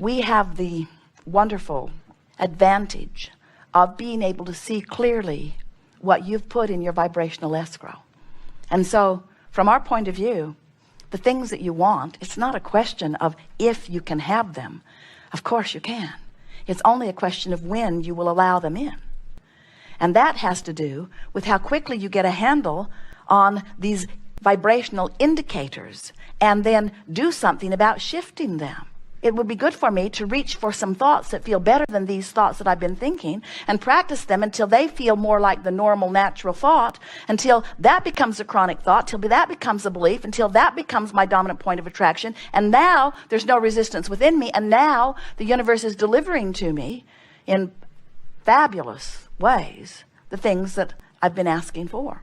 we have the wonderful advantage of being able to see clearly what you've put in your vibrational escrow. And so from our point of view, the things that you want, it's not a question of if you can have them. Of course you can. It's only a question of when you will allow them in. And that has to do with how quickly you get a handle on these vibrational indicators and then do something about shifting them. It would be good for me to reach for some thoughts that feel better than these thoughts that I've been thinking and practice them until they feel more like the normal natural thought, until that becomes a chronic thought, till that becomes a belief, until that becomes my dominant point of attraction. And now there's no resistance within me, and now the universe is delivering to me in fabulous ways the things that I've been asking for.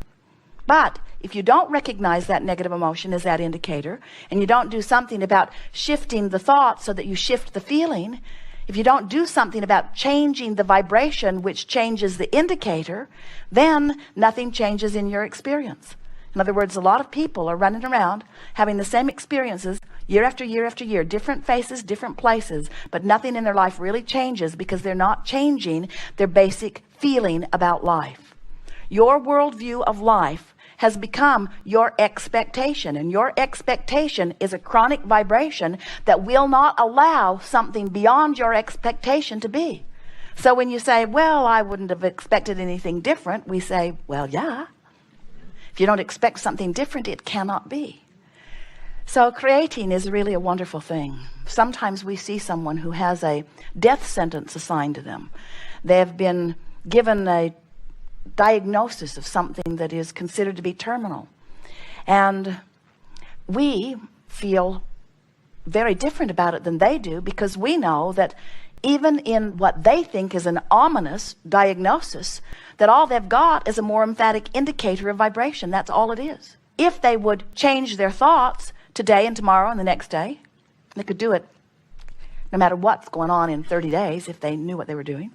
But if you don't recognize that negative emotion as that indicator, and you don't do something about shifting the thought so that you shift the feeling, if you don't do something about changing the vibration which changes the indicator, then nothing changes in your experience. In other words, a lot of people are running around having the same experiences year after year after year, different faces, different places, but nothing in their life really changes because they're not changing their basic feeling about life. Your worldview of life has become your expectation, and your expectation is a chronic vibration that will not allow something beyond your expectation to be. So when you say, well, I wouldn't have expected anything different, we say, well, yeah. If you don't expect something different, it cannot be. So creating is really a wonderful thing. Sometimes we see someone who has a death sentence assigned to them. They have been given a diagnosis of something that is considered to be terminal, and we feel very different about it than they do, because we know that even in what they think is an ominous diagnosis, that all they've got is a more emphatic indicator of vibration. That's all it is. If they would change their thoughts today and tomorrow and the next day, they could do it no matter what's going on in 30 days if they knew what they were doing.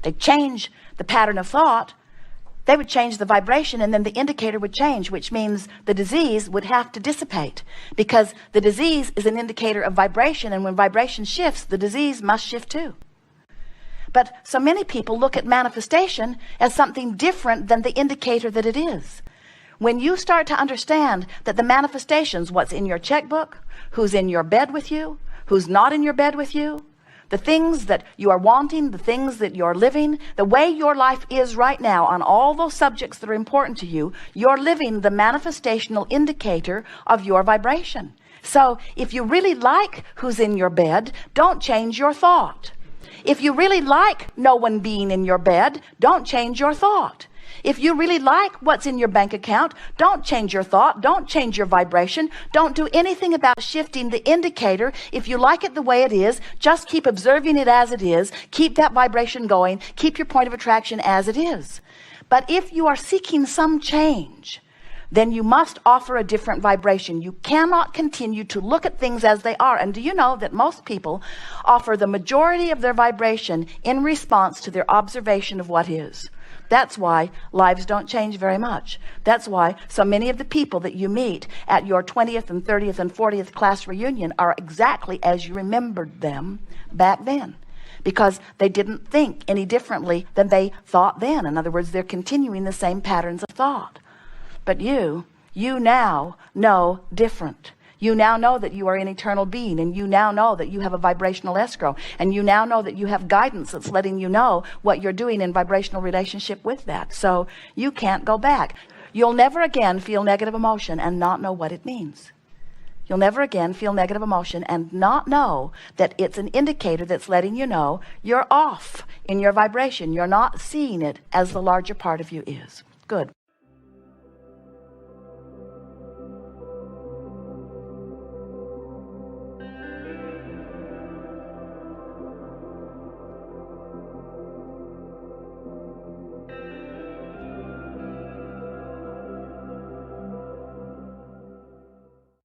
They change the pattern of thought, they would change the vibration, and then the indicator would change, which means the disease would have to dissipate, because the disease is an indicator of vibration, and when vibration shifts, the disease must shift too. But so many people look at manifestation as something different than the indicator that it is. When you start to understand that the manifestations, what's in your checkbook, who's in your bed with you, who's not in your bed with you, the things that you are wanting, the things that you're living, the way your life is right now on all those subjects that are important to you, you're living the manifestational indicator of your vibration. So if you really like who's in your bed, don't change your thought. If you really like no one being in your bed, don't change your thought. If you really like what's in your bank account, don't change your thought, don't change your vibration, don't do anything about shifting the indicator. If you like it the way it is, just keep observing it as it is, keep that vibration going, keep your point of attraction as it is. But if you are seeking some change, then you must offer a different vibration. You cannot continue to look at things as they are. And do you know that most people offer the majority of their vibration in response to their observation of what is? That's why lives don't change very much. That's why so many of the people that you meet at your 20th and 30th and 40th class reunion are exactly as you remembered them back then, because they didn't think any differently than they thought then. In other words, they're continuing the same patterns of thought. But you now know different. You now know that you are an eternal being, and you now know that you have a vibrational escrow, and you now know that you have guidance that's letting you know what you're doing in vibrational relationship with that. So you can't go back. You'll never again feel negative emotion and not know what it means. You'll never again feel negative emotion and not know that it's an indicator that's letting you know you're off in your vibration. You're not seeing it as the larger part of you is. Good.